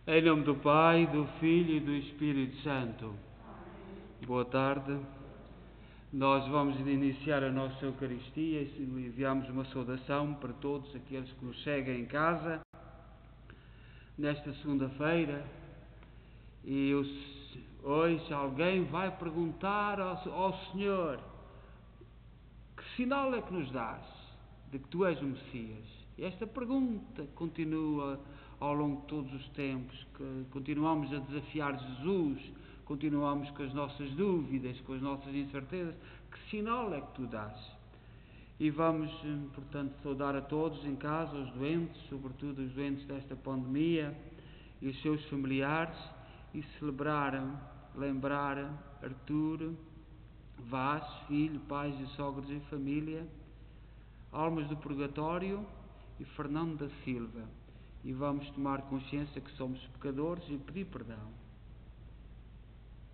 Em nome do Pai, do Filho e do Espírito Santo. Boa tarde. Nós vamos iniciar a nossa Eucaristia e enviamos uma saudação para todos aqueles que nos seguem em casa nesta segunda-feira. E hoje alguém vai perguntar ao Senhor: que sinal é que nos dás de que Tu és o Messias? E esta pergunta continua ao longo de todos os tempos, que continuamos a desafiar Jesus, continuamos com as nossas dúvidas, com as nossas incertezas. Que sinal é que Tu dás? E vamos, portanto, saudar a todos em casa, os doentes, sobretudo os doentes desta pandemia e os seus familiares, e lembrar Artur, Vaz, filho, pais e sogros e família, almas do purgatório e Fernando da Silva. E vamos tomar consciência que somos pecadores e pedir perdão.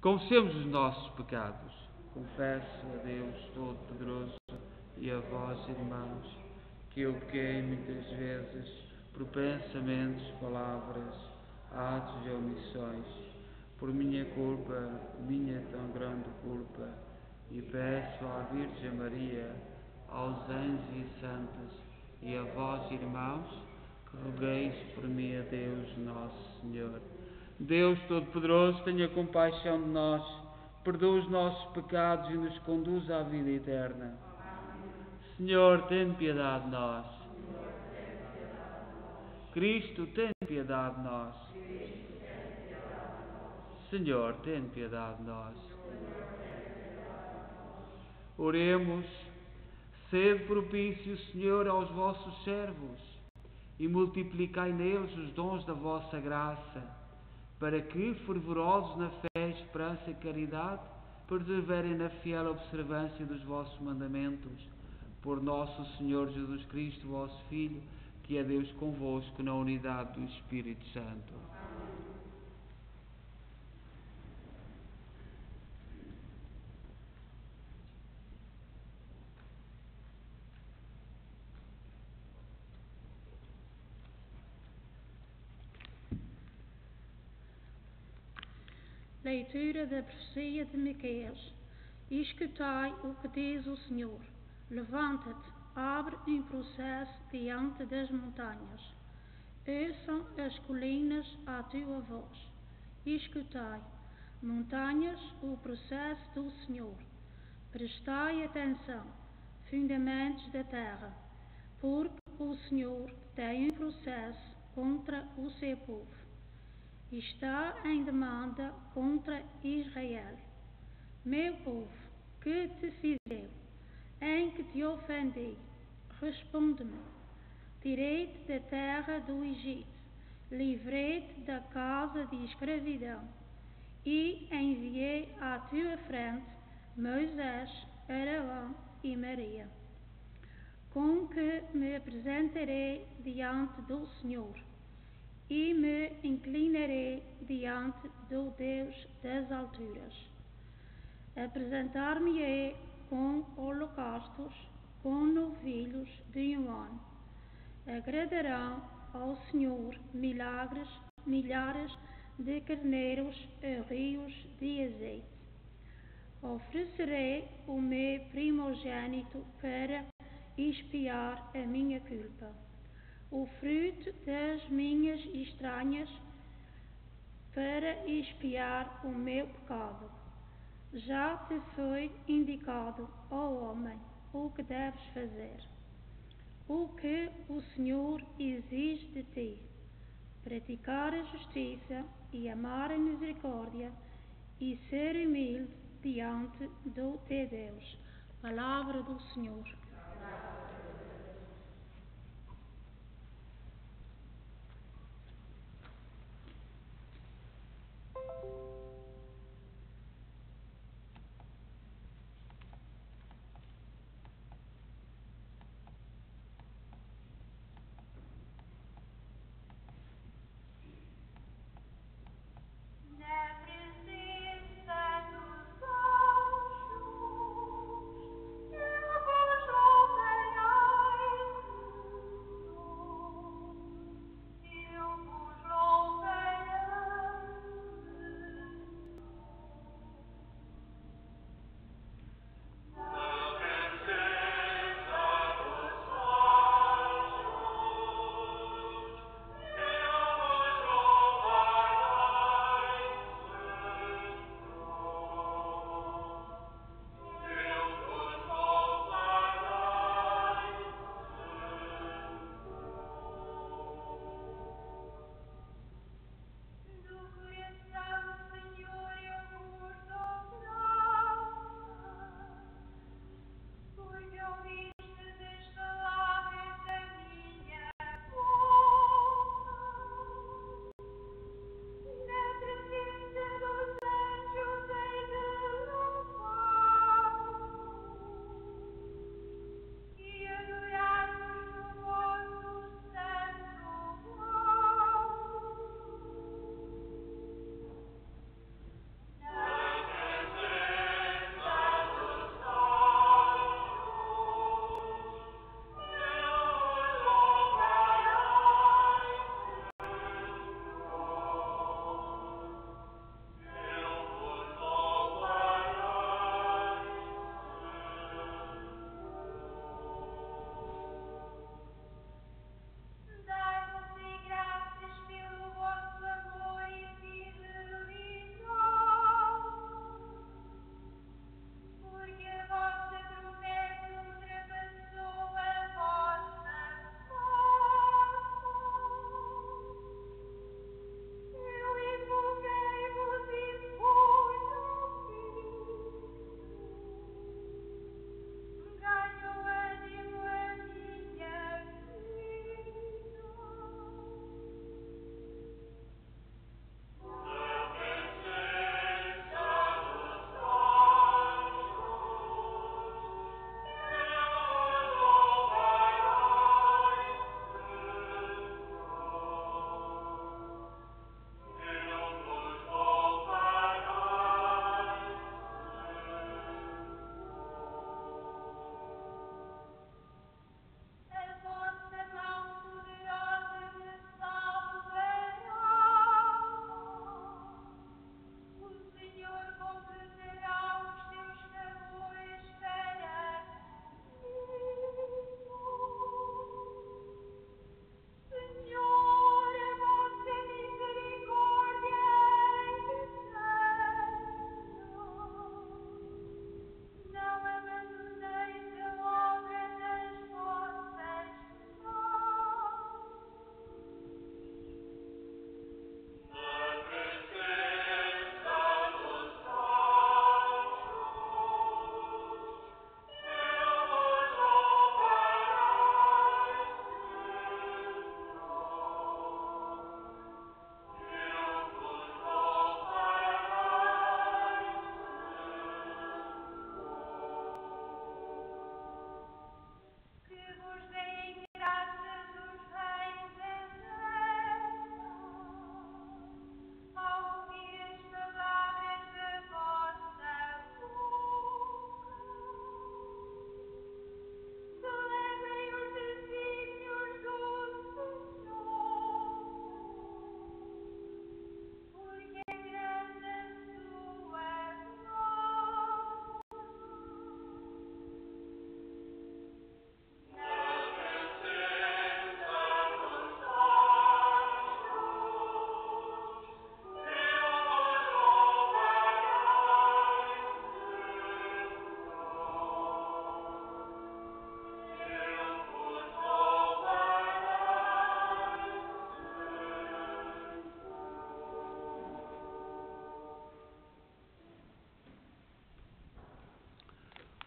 Confessemos os nossos pecados. Confesso a Deus Todo-Poderoso e a vós, irmãos, que eu pequei muitas vezes por pensamentos, palavras, atos e omissões, por minha culpa, minha tão grande culpa, e peço à Virgem Maria, aos anjos e santos e a vós, irmãos, que rogueis por mim a Deus Nosso Senhor. Deus Todo-Poderoso, tenha compaixão de nós, perdoa os nossos pecados e nos conduz à vida eterna. Senhor, tem piedade de nós. Cristo, tem piedade de nós. Senhor, tem piedade de nós. Oremos. Sede propício, Senhor, aos vossos servos e multiplicai neles os dons da vossa graça, para que, fervorosos na fé, esperança e caridade, perseverem na fiel observância dos vossos mandamentos. Por nosso Senhor Jesus Cristo, vosso Filho, que é Deus convosco na unidade do Espírito Santo. Leitura da profecia de Miqueias. Escutai o que diz o Senhor. Levanta-te, abre um processo diante das montanhas. Ouçam as colinas a tua voz. Escutai, montanhas, o processo do Senhor. Prestai atenção, fundamentos da terra, porque o Senhor tem um processo contra o seu povo. Está em demanda contra Israel. Meu povo, que te fiz eu? Em que te ofendi? Responde-me. Tirei-te da terra do Egito, livrei-te da casa de escravidão e enviei à tua frente Moisés, Arão e Maria, com que me apresentarei diante do Senhor e me inclinarei diante do Deus das alturas. Apresentar-me-ei com holocaustos, com novilhos de um ano. Agradarão ao Senhor milhares de carneiros a rios de azeite. Oferecerei o meu primogênito para expiar a minha culpa, o fruto das minhas entranhas para expiar o meu pecado. Já te foi indicado, ó homem, o que deves fazer. O que o Senhor exige de ti: praticar a justiça e amar a misericórdia e ser humilde diante do teu Deus. Palavra do Senhor. Na presença dos anjos, eu vos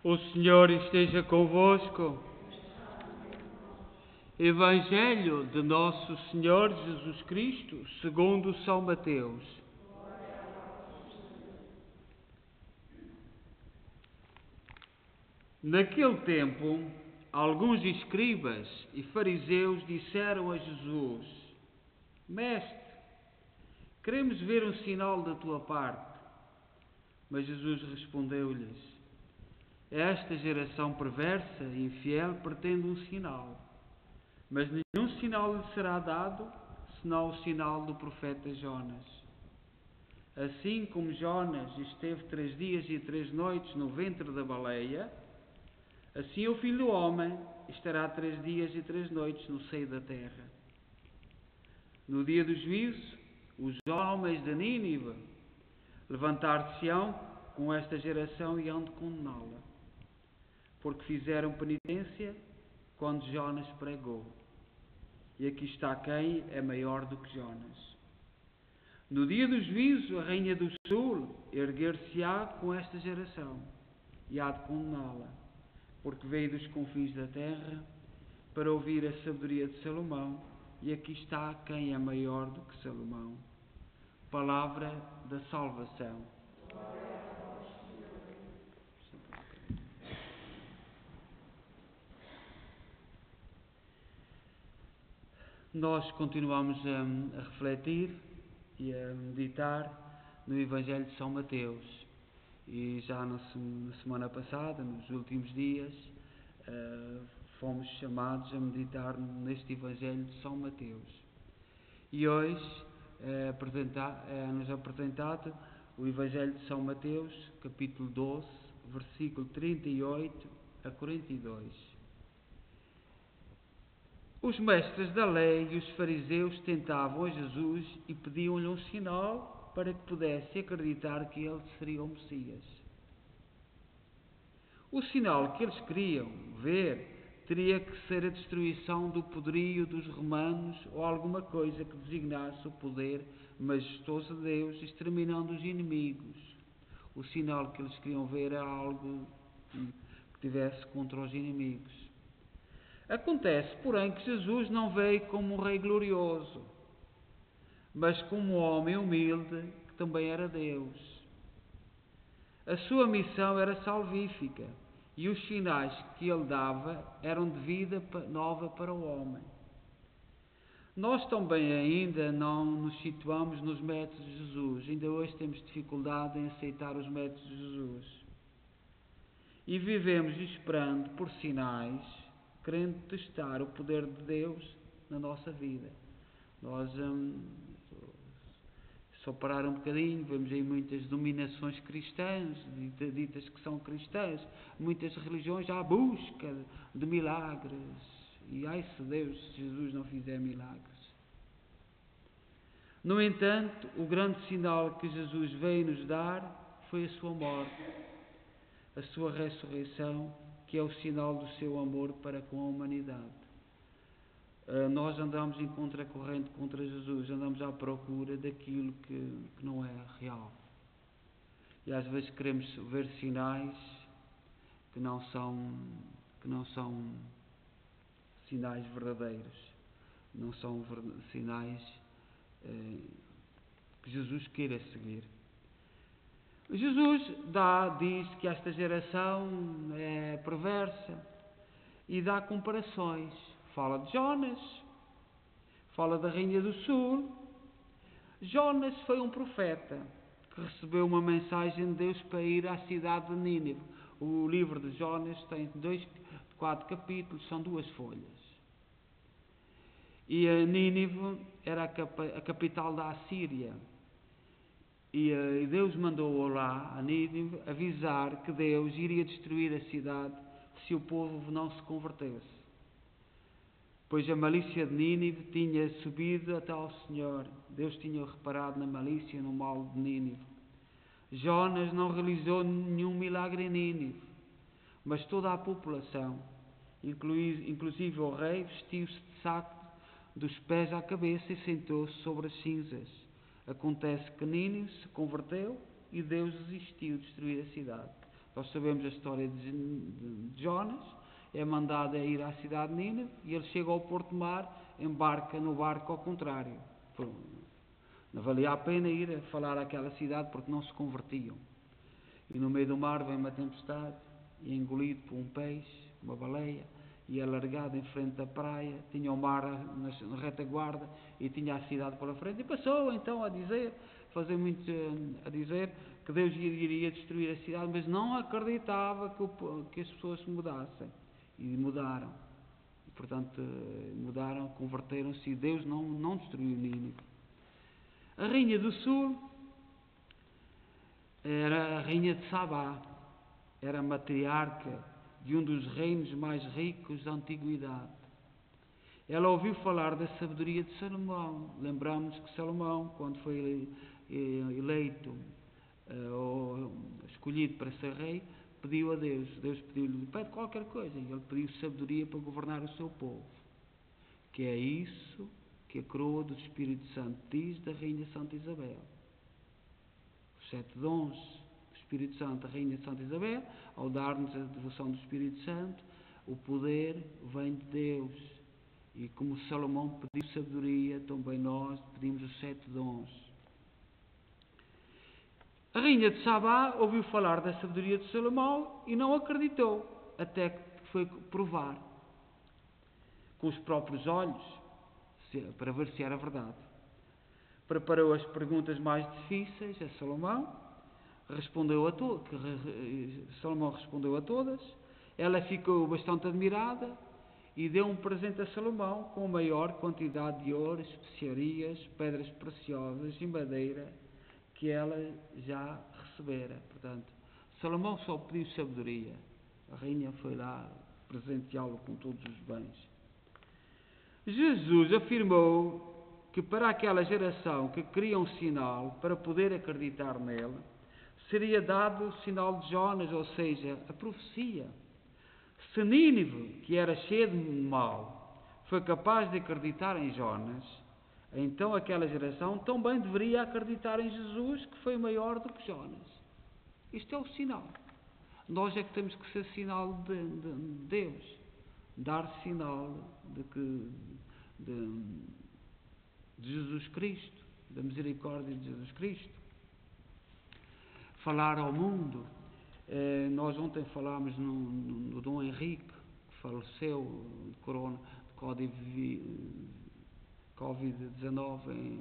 O Senhor esteja convosco. Evangelho de Nosso Senhor Jesus Cristo, segundo São Mateus. Naquele tempo, alguns escribas e fariseus disseram a Jesus: Mestre, queremos ver um sinal da tua parte. Mas Jesus respondeu-lhes: Esta geração perversa e infiel pretende um sinal, mas nenhum sinal lhe será dado, senão o sinal do profeta Jonas. Assim como Jonas esteve 3 dias e 3 noites no ventre da baleia, assim o Filho do Homem estará 3 dias e 3 noites no seio da terra. No dia do juízo, os homens de Nínive levantar-se-ão com esta geração e hão de condená-la, porque fizeram penitência quando Jonas pregou. E aqui está quem é maior do que Jonas. No dia do juízo, a rainha do sul erguer-se-á com esta geração e há de condená-la, porque veio dos confins da terra para ouvir a sabedoria de Salomão, e aqui está quem é maior do que Salomão. Palavra da salvação. Nós continuamos a refletir e a meditar no Evangelho de São Mateus. E já na semana passada, nos últimos dias, fomos chamados a meditar neste Evangelho de São Mateus. E hoje nos apresentado o Evangelho de São Mateus, capítulo 12, versículo 38 a 42. Os mestres da lei e os fariseus tentavam a Jesus e pediam-lhe um sinal para que pudesse acreditar que ele seria o Messias. O sinal que eles queriam ver teria que ser a destruição do poderio dos romanos ou alguma coisa que designasse o poder majestoso de Deus, exterminando os inimigos. O sinal que eles queriam ver era algo que tivesse contra os inimigos. Acontece, porém, que Jesus não veio como um rei glorioso, mas como um homem humilde que também era Deus. A sua missão era salvífica e os sinais que ele dava eram de vida nova para o homem. Nós também ainda não nos situamos nos métodos de Jesus. Ainda hoje temos dificuldade em aceitar os métodos de Jesus. E vivemos esperando por sinais, querendo testar o poder de Deus na nossa vida. Nós, só parar um bocadinho, vemos aí muitas dominações cristãs, ditas que são cristãs, muitas religiões à busca de milagres. E ai se Deus, se Jesus não fizer milagres. No entanto, o grande sinal que Jesus veio nos dar foi a sua morte, a sua ressurreição, que é o sinal do seu amor para com a humanidade. Nós andamos em contracorrente contra Jesus, andamos à procura daquilo que não é real. E às vezes queremos ver sinais que não são sinais verdadeiros, não são sinais que Jesus queira seguir. Jesus diz que esta geração é perversa e dá comparações. Fala de Jonas, fala da rainha do sul. Jonas foi um profeta que recebeu uma mensagem de Deus para ir à cidade de Nínive. O livro de Jonas tem 4 capítulos, são 2 folhas. E a Nínive era a capital da Assíria. E Deus mandou lá a Nínive avisar que Deus iria destruir a cidade se o povo não se convertesse. Pois a malícia de Nínive tinha subido até ao Senhor. Deus tinha reparado na malícia e no mal de Nínive. Jonas não realizou nenhum milagre em Nínive, mas toda a população, inclusive o rei, vestiu-se de saco dos pés à cabeça e sentou-se sobre as cinzas. Acontece que Nínive se converteu e Deus desistiu de destruir a cidade. Nós sabemos a história de Jonas, é mandado a ir à cidade de Nínive e ele chega ao porto de mar, embarca no barco ao contrário. Não valia a pena ir a falar àquela cidade porque não se convertiam. E no meio do mar vem uma tempestade e é engolido por um peixe, uma baleia, e é largado em frente da praia, tinha o mar na retaguarda e tinha a cidade pela frente. E passou então a dizer que Deus iria destruir a cidade, mas não acreditava que as pessoas se mudassem. E mudaram. E, portanto, mudaram, converteram-se e Deus não destruiu Nínive. A rainha do sul era a rainha de Sabá, era a matriarca de um dos reinos mais ricos da antiguidade. Ela ouviu falar da sabedoria de Salomão. Lembramos que Salomão, quando foi eleito ou escolhido para ser rei, pediu a Deus. Deus pediu-lhe, pede qualquer coisa, e ele pediu sabedoria para governar o seu povo. Que é isso que a coroa do Espírito Santo diz da Rainha Santa Isabel. Os 7 dons do Espírito Santo, a Rainha Santa Isabel, ao dar-nos a devoção do Espírito Santo, o poder vem de Deus. E como Salomão pediu sabedoria, também nós pedimos os 7 dons. A rainha de Sabá ouviu falar da sabedoria de Salomão e não acreditou, até que foi provar com os próprios olhos, para ver se era verdade. Preparou as perguntas mais difíceis a Salomão, Salomão respondeu a todas, ela ficou bastante admirada e deu um presente a Salomão com a maior quantidade de ouro, especiarias, pedras preciosas e madeira que ela já recebera. Portanto, Salomão só pediu sabedoria. A rainha foi lá presenteá-lo com todos os bens. Jesus afirmou que para aquela geração que queria um sinal para poder acreditar nele, seria dado o sinal de Jonas, ou seja, a profecia. Se Nínive, que era cheia de mal, foi capaz de acreditar em Jonas, então aquela geração também deveria acreditar em Jesus, que foi maior do que Jonas. Isto é o sinal. Nós é que temos que ser sinal de Deus. Dar sinal de Jesus Cristo, da misericórdia de Jesus Cristo. Falar ao mundo. Nós ontem falámos no Dom Henrique, que faleceu de Covid-19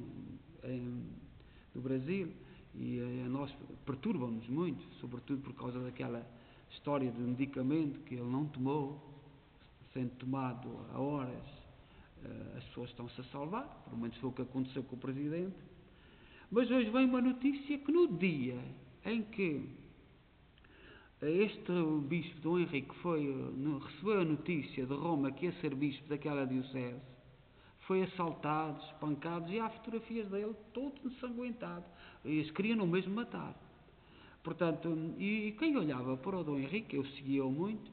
no Brasil, e a nós perturba-nos muito, sobretudo por causa daquela história de medicamento que ele não tomou, sendo tomado a horas, as pessoas estão-se a salvar, pelo menos foi o que aconteceu com o Presidente. Mas hoje vem uma notícia que no dia em que este bispo Dom Henrique recebeu a notícia de Roma que ia ser bispo daquela diocese, foi assaltado, espancado, e há fotografias dele todo ensanguentado. Eles queriam no mesmo matar. Portanto, e quem olhava para o Dom Henrique, eu seguia-o muito,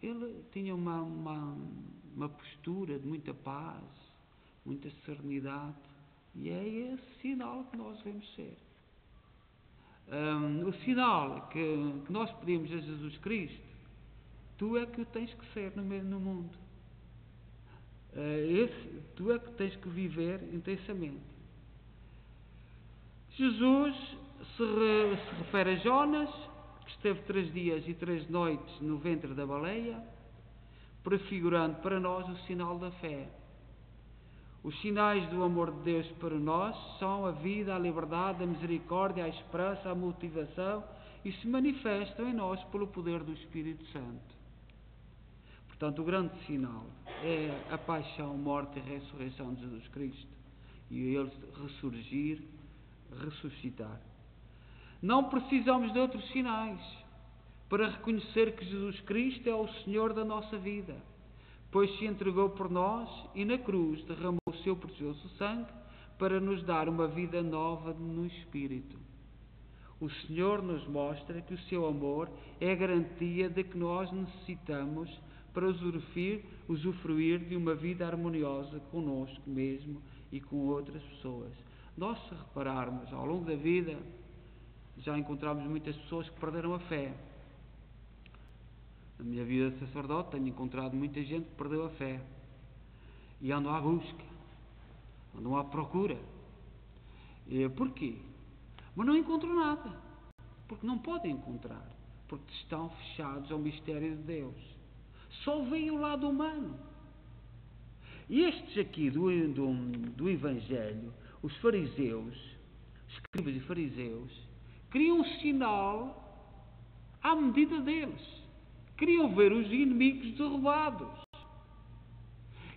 ele tinha uma postura de muita paz, muita serenidade, e é esse sinal que nós devemos ser. O sinal que nós pedimos a Jesus Cristo, tu é que o tens que ser no mundo. Tu é que tens que viver intensamente. Jesus se refere a Jonas, que esteve 3 dias e 3 noites no ventre da baleia, prefigurando para nós o sinal da fé. Os sinais do amor de Deus para nós são a vida, a liberdade, a misericórdia, a esperança, a motivação, e se manifestam em nós pelo poder do Espírito Santo. Portanto, o grande sinal é a paixão, morte e ressurreição de Jesus Cristo, e ele ressurgir, ressuscitar. Não precisamos de outros sinais para reconhecer que Jesus Cristo é o Senhor da nossa vida, pois se entregou por nós e na cruz derramou o seu precioso sangue para nos dar uma vida nova no Espírito. O Senhor nos mostra que o seu amor é a garantia de que nós necessitamos para usufruir de uma vida harmoniosa conosco mesmo e com outras pessoas. Nós, se repararmos, ao longo da vida, já encontramos muitas pessoas que perderam a fé. Na minha vida de sacerdote tenho encontrado muita gente que perdeu a fé e andam à busca, andam à procura. E porquê? Mas não encontram nada, porque não podem encontrar, porque estão fechados ao mistério de Deus. Só veem o lado humano. E estes aqui do Evangelho, os fariseus, escribas e fariseus, queriam um sinal à medida deles. Queriam ver os inimigos derrubados.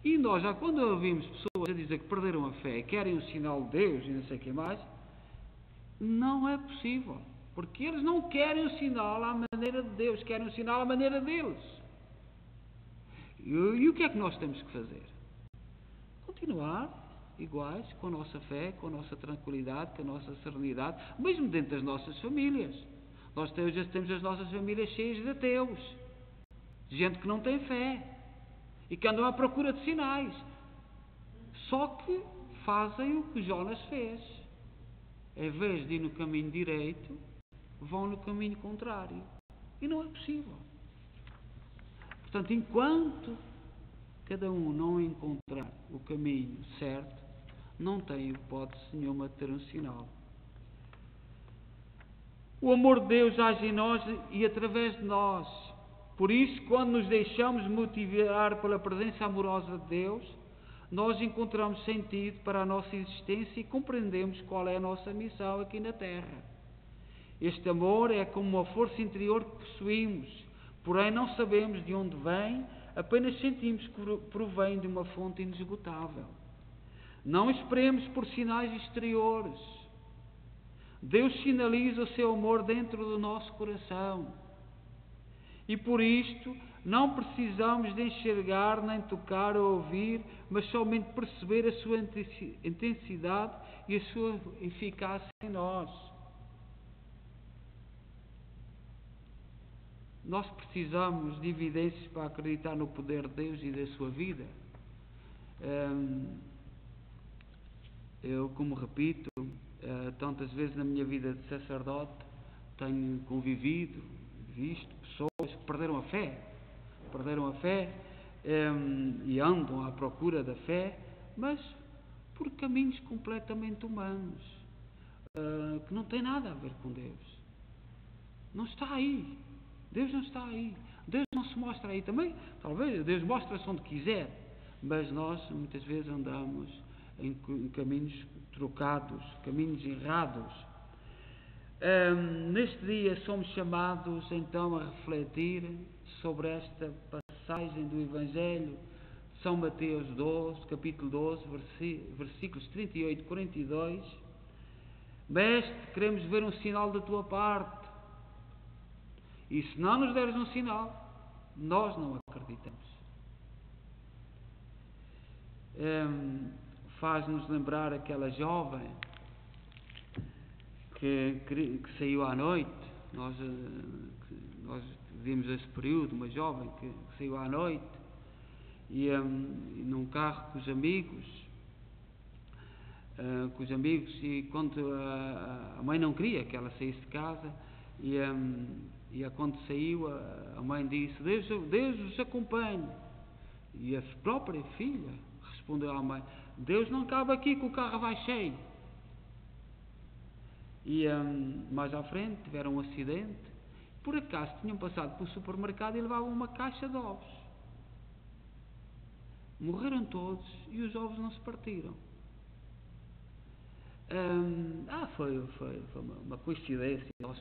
E nós, já quando ouvimos pessoas a dizer que perderam a fé, querem um sinal de Deus e não sei o que mais, não é possível. Porque eles não querem um sinal à maneira de Deus, querem um sinal à maneira deles. E o que é que nós temos que fazer? Continuar iguais, com a nossa fé, com a nossa tranquilidade, com a nossa serenidade, mesmo dentro das nossas famílias. Nós temos as nossas famílias cheias de ateus, de gente que não tem fé e que andam à procura de sinais. Só que fazem o que Jonas fez. Em vez de ir no caminho direito, vão no caminho contrário. E não é possível. Portanto, enquanto cada um não encontrar o caminho certo, não tem hipótese nenhuma de ter um sinal. O amor de Deus age em nós e através de nós. Por isso, quando nos deixamos motivar pela presença amorosa de Deus, nós encontramos sentido para a nossa existência e compreendemos qual é a nossa missão aqui na Terra. Este amor é como uma força interior que possuímos, porém não sabemos de onde vem, apenas sentimos que provém de uma fonte inesgotável. Não esperemos por sinais exteriores. Deus sinaliza o seu amor dentro do nosso coração. E por isto, não precisamos de enxergar, nem tocar ou ouvir, mas somente perceber a sua intensidade e a sua eficácia em nós. Nós precisamos de evidências para acreditar no poder de Deus e da sua vida. Eu, como repito, tantas vezes na minha vida de sacerdote, tenho convivido, visto pessoas que perderam a fé e andam à procura da fé, mas por caminhos completamente humanos, que não têm nada a ver com Deus. Não está aí. Deus não está aí. Deus não se mostra aí também. Talvez Deus mostra-se onde quiser, mas nós muitas vezes andamos em caminhos trocados, caminhos errados. Neste dia somos chamados então a refletir sobre esta passagem do Evangelho de São Mateus 12, capítulo 12, versículos 38 e 42. Mestre, queremos ver um sinal da tua parte. E se não nos deres um sinal, nós não acreditamos. Faz-nos lembrar aquela jovem que saiu à noite. Nós vimos esse período, uma jovem que saiu à noite e num carro com os amigos, e quando a mãe não queria que ela saísse de casa, e quando saiu, a mãe disse: Deus os acompanhe. E a própria filha respondeu à mãe: Deus não cabe aqui, que o carro vai cheio. E mais à frente tiveram um acidente. Por acaso tinham passado pelo supermercado e levavam uma caixa de ovos. Morreram todos e os ovos não se partiram. Foi uma coincidência. Nós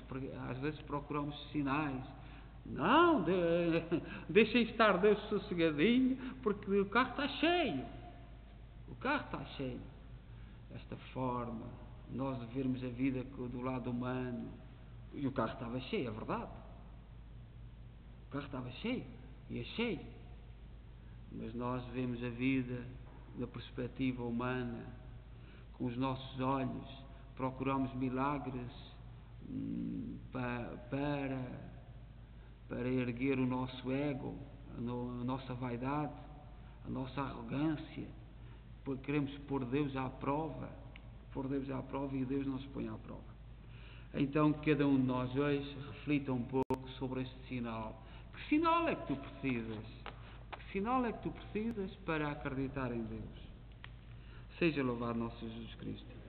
às vezes procuramos sinais. Não, deixem estar Deus sossegadinho, porque o carro está cheio. O carro está cheio. Esta forma, nós de vermos a vida do lado humano, e o carro estava cheio, é verdade. O carro estava cheio, e é cheio. Mas nós vemos a vida da perspectiva humana, com os nossos olhos, procuramos milagres para erguer o nosso ego, a nossa vaidade, a nossa arrogância, porque queremos pôr Deus à prova, e Deus não se põe à prova. Então cada um de nós hoje reflita um pouco sobre este sinal, Que sinal é que tu precisas? Que sinal é que tu precisas para acreditar em Deus? Seja louvado nosso Jesus Cristo.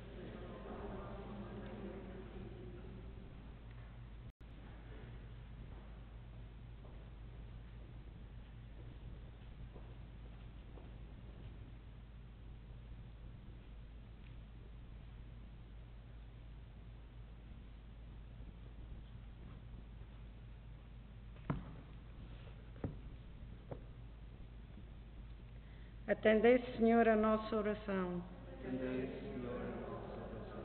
Atendei, Senhor, a nossa oração. Atendei, Senhor, a nossa oração.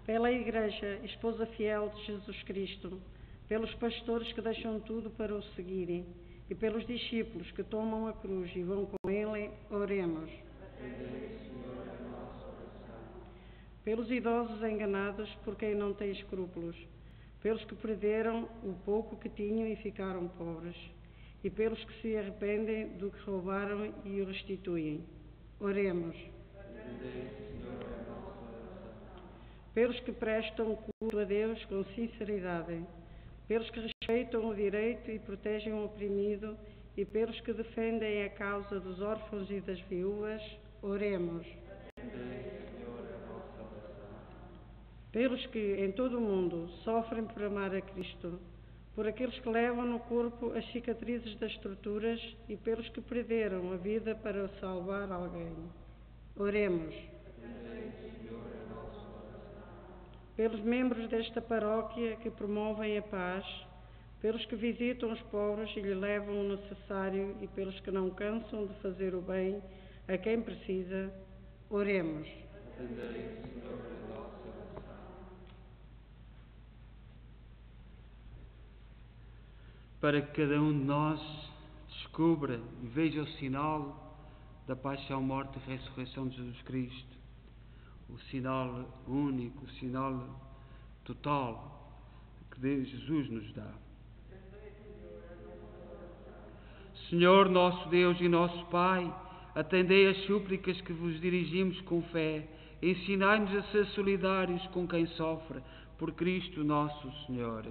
Pela Igreja, esposa fiel de Jesus Cristo, pelos pastores que deixam tudo para o seguirem e pelos discípulos que tomam a cruz e vão com Ele, oremos. Atendei, Senhor, a nossa oração. Pelos idosos enganados por quem não tem escrúpulos, pelos que perderam o pouco que tinham e ficaram pobres, e pelos que se arrependem do que roubaram e o restituem. Oremos. Atendei, Senhor, a nossa oração. Pelos que prestam culto a Deus com sinceridade, pelos que respeitam o direito e protegem o oprimido, e pelos que defendem a causa dos órfãos e das viúvas, oremos. Atendei, Senhor, a nossa oração. Pelos que em todo o mundo sofrem por amar a Cristo, por aqueles que levam no corpo as cicatrizes das torturas e pelos que perderam a vida para salvar alguém. Oremos. Pelos membros desta paróquia que promovem a paz, pelos que visitam os pobres e lhe levam o necessário e pelos que não cansam de fazer o bem a quem precisa, oremos. Atendei, Senhor, a nossa oração. Para que cada um de nós descubra e veja o sinal da paixão, morte e ressurreição de Jesus Cristo, o sinal único, o sinal total que Jesus nos dá. Senhor, nosso Deus e nosso Pai, atendei as súplicas que vos dirigimos com fé, ensinai-nos a ser solidários com quem sofre, por Cristo nosso Senhor.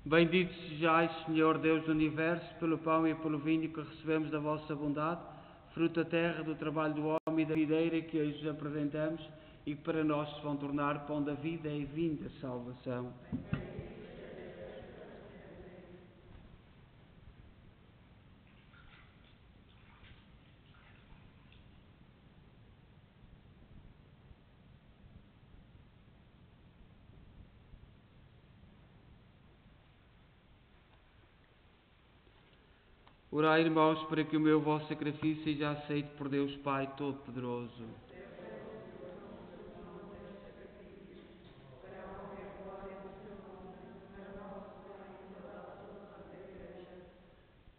Bendito sejais, Senhor Deus do Universo, pelo pão e pelo vinho que recebemos da vossa bondade, fruto da terra, do trabalho do homem e da videira que hoje vos apresentamos e que para nós se vão tornar pão da vida e vinho da salvação. Orai, irmãos, para que o meu vosso sacrifício seja aceito por Deus Pai Todo-Poderoso.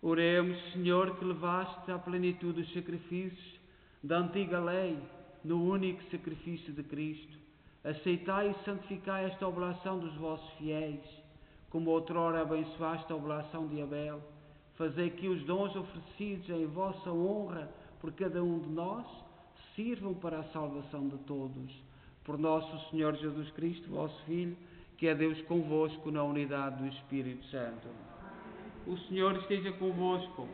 Oremos, Senhor, que levaste à plenitude os sacrifícios da antiga lei no único sacrifício de Cristo. Aceitai e santificai esta oblação dos vossos fiéis, como outrora abençoaste a oblação de Abel. Fazei que os dons oferecidos em vossa honra por cada um de nós sirvam para a salvação de todos. Por nosso Senhor Jesus Cristo, vosso Filho, que é Deus convosco na unidade do Espírito Santo. O Senhor esteja convosco.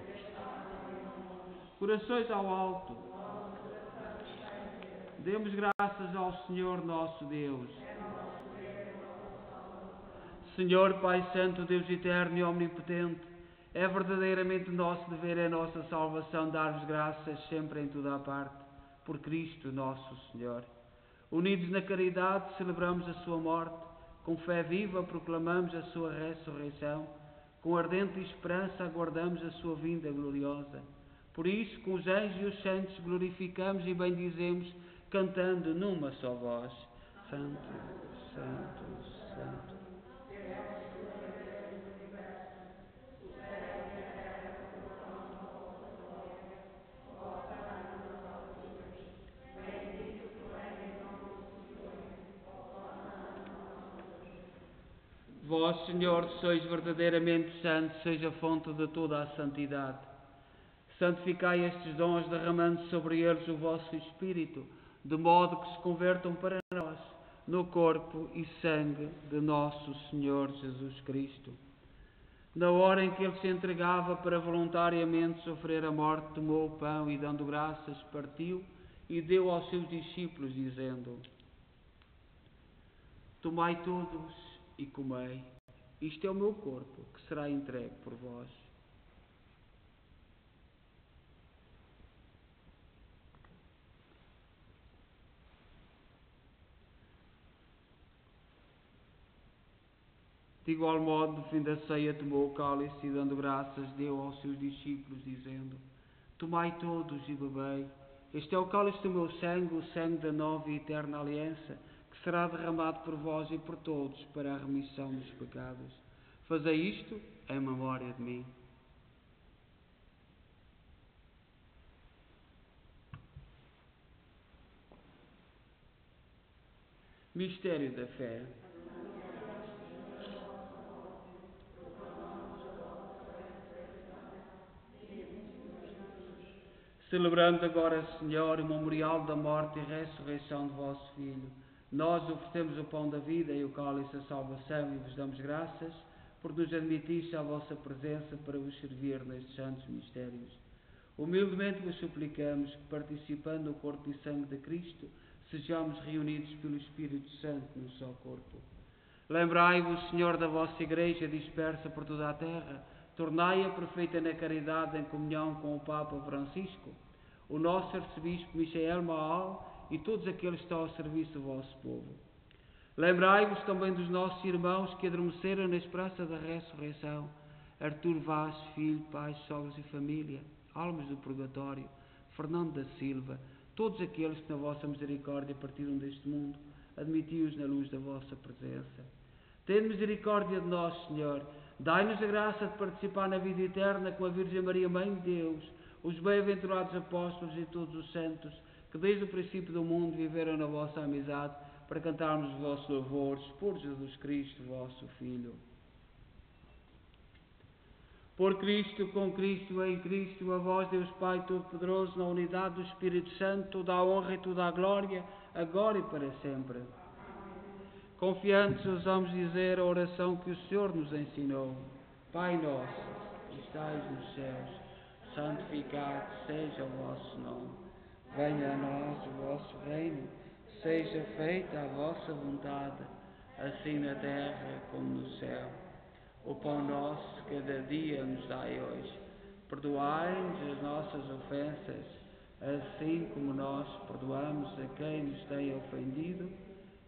Corações ao alto. Demos graças ao Senhor nosso Deus. Senhor Pai Santo, Deus eterno e omnipotente, é verdadeiramente nosso dever, é nossa salvação dar-vos graças sempre em toda a parte, por Cristo nosso Senhor. Unidos na caridade, celebramos a sua morte, com fé viva proclamamos a sua ressurreição, com ardente esperança aguardamos a sua vinda gloriosa. Por isso, com os anjos e os santos glorificamos e bendizemos, cantando numa só voz: Santo, Santo, Santo. Vós, Senhor, sois verdadeiramente santo, seja a fonte de toda a santidade. Santificai estes dons, derramando sobre eles o vosso Espírito, de modo que se convertam para nós no corpo e sangue de nosso Senhor Jesus Cristo. Na hora em que ele se entregava para voluntariamente sofrer a morte, tomou o pão e, dando graças, partiu e deu aos seus discípulos, dizendo: Tomai todos e comei. Isto é o meu corpo, que será entregue por vós. De igual modo, no fim da ceia, tomou o cálice e, dando graças, deu aos seus discípulos, dizendo: Tomai todos e bebei. Este é o cálice do meu sangue, o sangue da nova e eterna aliança, que será derramado por vós e por todos para a remissão dos pecados. Fazei isto em memória de mim. Mistério da fé. Celebrando agora, Senhor, o memorial da morte e ressurreição de vosso Filho, nós oferecemos o pão da vida e o cálice da salvação e vos damos graças por nos admitir à vossa presença para vos servir nestes santos mistérios. Humildemente vos suplicamos que, participando do corpo e sangue de Cristo, sejamos reunidos pelo Espírito Santo no só corpo. Lembrai-vos, Senhor, da vossa Igreja dispersa por toda a terra, tornai-a perfeita na caridade em comunhão com o Papa Francisco, o nosso arcebispo Michael Maal e todos aqueles que estão ao serviço do vosso povo. Lembrai-vos também dos nossos irmãos que adormeceram na esperança da ressurreição: Artur Vaz, filho, pais, sogros e família, almas do purgatório, Fernando da Silva, todos aqueles que na vossa misericórdia partiram deste mundo, admiti-os na luz da vossa presença. Tende misericórdia de nós, Senhor. Dai-nos a graça de participar na vida eterna com a Virgem Maria, Mãe de Deus, os bem-aventurados apóstolos e todos os santos, que desde o princípio do mundo viveram na vossa amizade, para cantarmos os vossos louvores por Jesus Cristo, vosso Filho. Por Cristo, com Cristo, em Cristo, a vós, Deus Pai Todo-Poderoso, na unidade do Espírito Santo, toda a honra e toda a glória, agora e para sempre. Confiantes, ousamos dizer a oração que o Senhor nos ensinou. Pai nosso, que estais nos céus, santificado seja o vosso nome. Venha a nós o vosso reino, seja feita a vossa vontade, assim na terra como no céu. O pão nosso cada dia nos dai hoje. Perdoai-nos as nossas ofensas, assim como nós perdoamos a quem nos tem ofendido,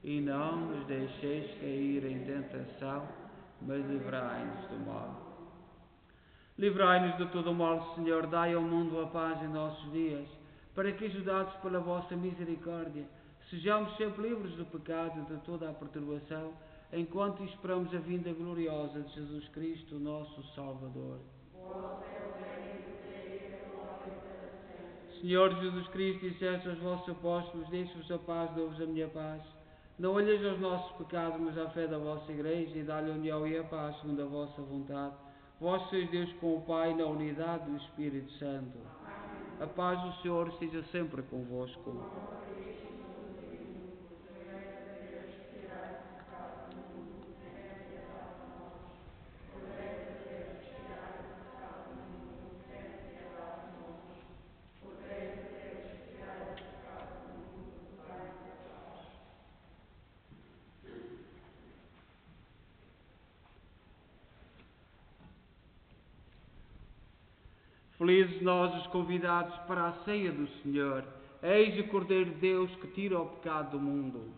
e não nos deixeis cair em tentação, mas livrai-nos do mal. Livrai-nos de todo o mal, Senhor, dai ao mundo a paz em nossos dias, para que, ajudados pela vossa misericórdia, sejamos sempre livres do pecado e de toda a perturbação, enquanto esperamos a vinda gloriosa de Jesus Cristo, nosso Salvador. Senhor Jesus Cristo, disseste aos vossos apóstolos: deixo-vos a paz, dou-vos a minha paz. Não olheis aos nossos pecados, mas à fé da vossa Igreja, e dá-lhe a união e a paz, segundo a vossa vontade. Vós sois Deus com o Pai, na unidade do Espírito Santo. A paz do Senhor esteja sempre convosco. Felizes nós os convidados para a ceia do Senhor. Eis o Cordeiro de Deus que tira o pecado do mundo.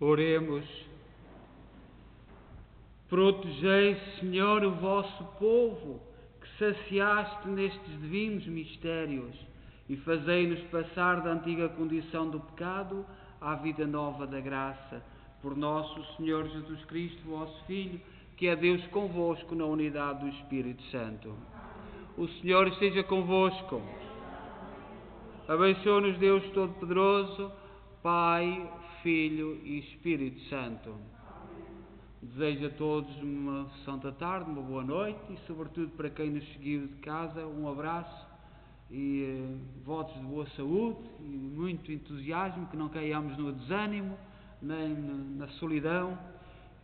Oremos. Protegei, Senhor, o vosso povo, que saciaste nestes divinos mistérios, e fazei-nos passar da antiga condição do pecado à vida nova da graça. Por nosso Senhor Jesus Cristo, vosso Filho, que é Deus convosco na unidade do Espírito Santo. O Senhor esteja convosco. Abençoe-nos Deus Todo-Poderoso, Pai, Filho e Espírito Santo. Desejo a todos uma santa tarde, uma boa noite e, sobretudo, para quem nos seguiu de casa, um abraço e votos de boa saúde e muito entusiasmo, que não caiamos no desânimo nem na solidão.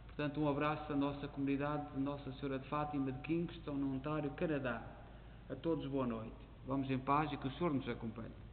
Portanto, um abraço da nossa comunidade de Nossa Senhora de Fátima de Kingston, no Ontário, Canadá. A todos boa noite. Vamos em paz e que o Senhor nos acompanhe.